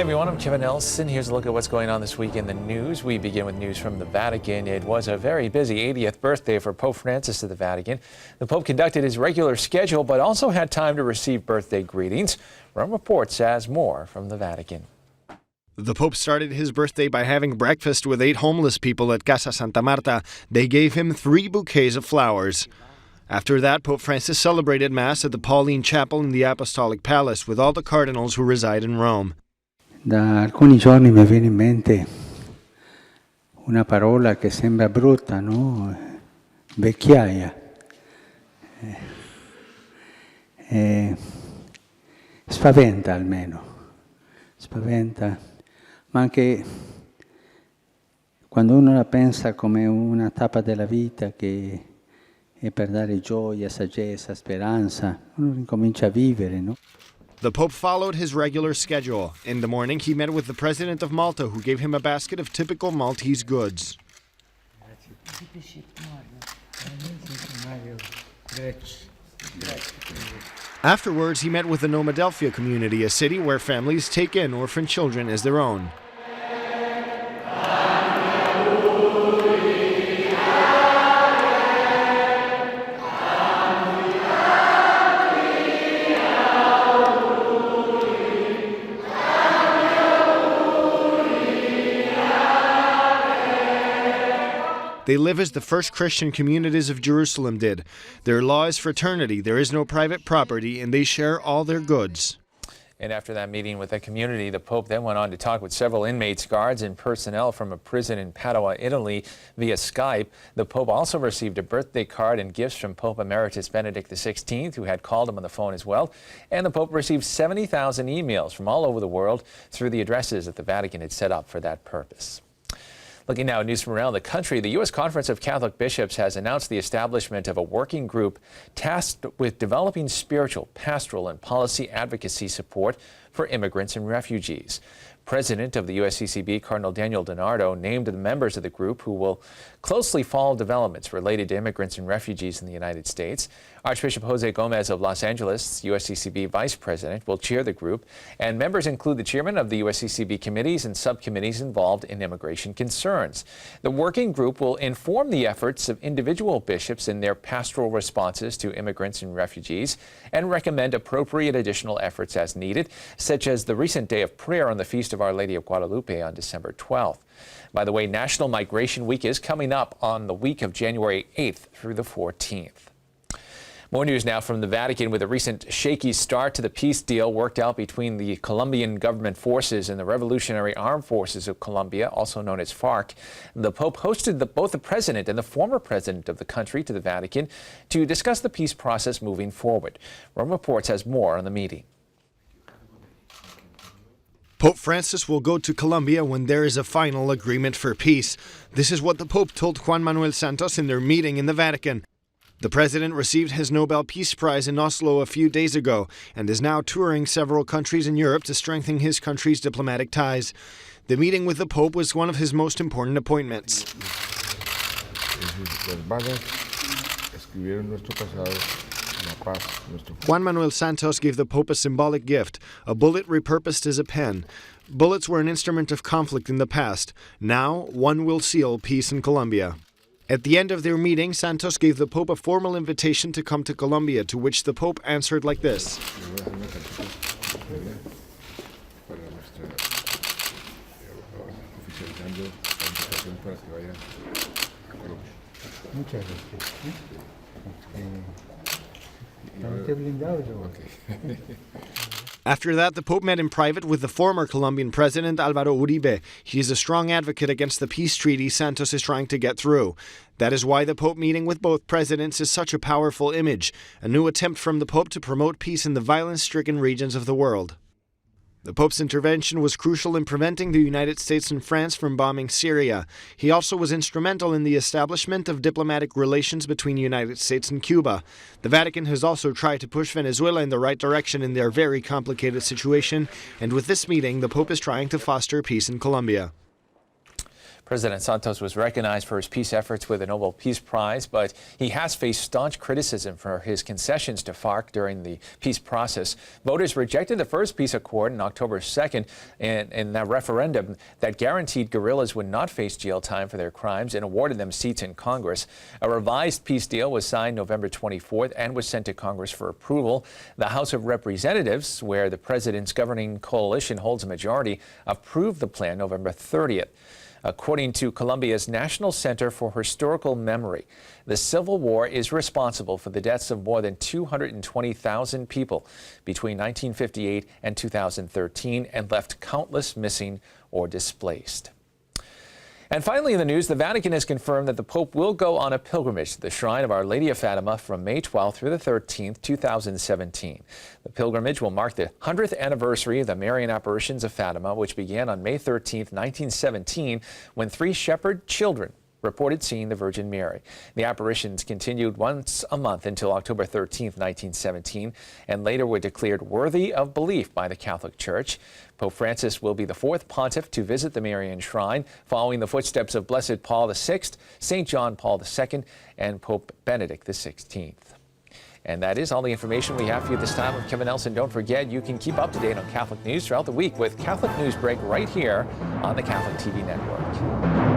everyone, I'm Kevin Nelson. Here's a look at what's going on this week in the news. We begin with news from the Vatican. It was a very busy 80th birthday for Pope Francis of the Vatican. The Pope conducted his regular schedule, but also had time to receive birthday greetings. Rome Reports has more from the Vatican. The Pope started his birthday by having breakfast with 8 homeless people at Casa Santa Marta. They gave him 3 bouquets of flowers. After that, Pope Francis celebrated Mass at the Pauline Chapel in the Apostolic Palace with all the cardinals who reside in Rome. Da alcuni giorni mi viene in mente una parola che sembra brutta, no? Vecchiaia. Spaventa almeno, spaventa, ma anche quando uno la pensa come una tappa della vita che è per dare gioia, saggezza, speranza, uno ricomincia a vivere, no? The Pope followed his regular schedule. In the morning, he met with the President of Malta, who gave him a basket of typical Maltese goods. Afterwards, he met with the Nomadelphia community, a city where families take in orphan children as their own. They live as the first Christian communities of Jerusalem did. Their law is fraternity, there is no private property, and they share all their goods. And after that meeting with the community, the Pope then went on to talk with several inmates, guards, and personnel from a prison in Padua, Italy, via Skype. The Pope also received a birthday card and gifts from Pope Emeritus Benedict XVI, who had called him on the phone as well. And the Pope received 70,000 emails from all over the world through the addresses that the Vatican had set up for that purpose. Looking now at news from around the country, the U.S. Conference of Catholic Bishops has announced the establishment of a working group tasked with developing spiritual, pastoral, and policy advocacy support for immigrants and refugees. President of the USCCB, Cardinal Daniel DiNardo, named the members of the group who will closely follow developments related to immigrants and refugees in the United States. Archbishop Jose Gomez of Los Angeles, USCCB Vice President, will chair the group, and members include the chairman of the USCCB committees and subcommittees involved in immigration concerns. The working group will inform the efforts of individual bishops in their pastoral responses to immigrants and refugees and recommend appropriate additional efforts as needed, such as the recent day of prayer on the Feast of Our Lady of Guadalupe on December 12th. By the way, National Migration Week is coming up on the week of January 8th through the 14th. More news now from the Vatican with a recent shaky start to the peace deal worked out between the Colombian government forces and the Revolutionary Armed Forces of Colombia, also known as FARC. The Pope hosted both the president and the former president of the country to the Vatican to discuss the peace process moving forward. Rome Reports has more on the meeting. Pope Francis will go to Colombia when there is a final agreement for peace. This is what the Pope told Juan Manuel Santos in their meeting in the Vatican. The president received his Nobel Peace Prize in Oslo a few days ago and is now touring several countries in Europe to strengthen his country's diplomatic ties. The meeting with the Pope was one of his most important appointments. Juan Manuel Santos gave the Pope a symbolic gift, a bullet repurposed as a pen. Bullets were an instrument of conflict in the past. Now, one will seal peace in Colombia. At the end of their meeting, Santos gave the Pope a formal invitation to come to Colombia, to which the Pope answered like this. After that, the Pope met in private with the former Colombian president, Álvaro Uribe. He is a strong advocate against the peace treaty Santos is trying to get through. That is why the Pope meeting with both presidents is such a powerful image, a new attempt from the Pope to promote peace in the violence-stricken regions of the world. The Pope's intervention was crucial in preventing the United States and France from bombing Syria. He also was instrumental in the establishment of diplomatic relations between the United States and Cuba. The Vatican has also tried to push Venezuela in the right direction in their very complicated situation, and with this meeting, the Pope is trying to foster peace in Colombia. President Santos was recognized for his peace efforts with the Nobel Peace Prize, but he has faced staunch criticism for his concessions to FARC during the peace process. Voters rejected the first peace accord on October 2nd in a referendum that guaranteed guerrillas would not face jail time for their crimes and awarded them seats in Congress. A revised peace deal was signed November 24th and was sent to Congress for approval. The House of Representatives, where the president's governing coalition holds a majority, approved the plan November 30th. According to Colombia's National Center for Historical Memory, the Civil War is responsible for the deaths of more than 220,000 people between 1958 and 2013 and left countless missing or displaced. And finally in the news, the Vatican has confirmed that the Pope will go on a pilgrimage to the shrine of Our Lady of Fatima from May 12th through the 13th, 2017. The pilgrimage will mark the 100th anniversary of the Marian apparitions of Fatima, which began on May 13th, 1917, when 3 shepherd children reported seeing the Virgin Mary. The apparitions continued once a month until October 13, 1917, and later were declared worthy of belief by the Catholic Church. Pope Francis will be the 4th pontiff to visit the Marian shrine, following the footsteps of Blessed Paul VI, St. John Paul II, and Pope Benedict XVI. And that is all the information we have for you this time. I'm Kevin Nelson. Don't forget, you can keep up to date on Catholic news throughout the week with Catholic Newsbreak right here on the Catholic TV Network.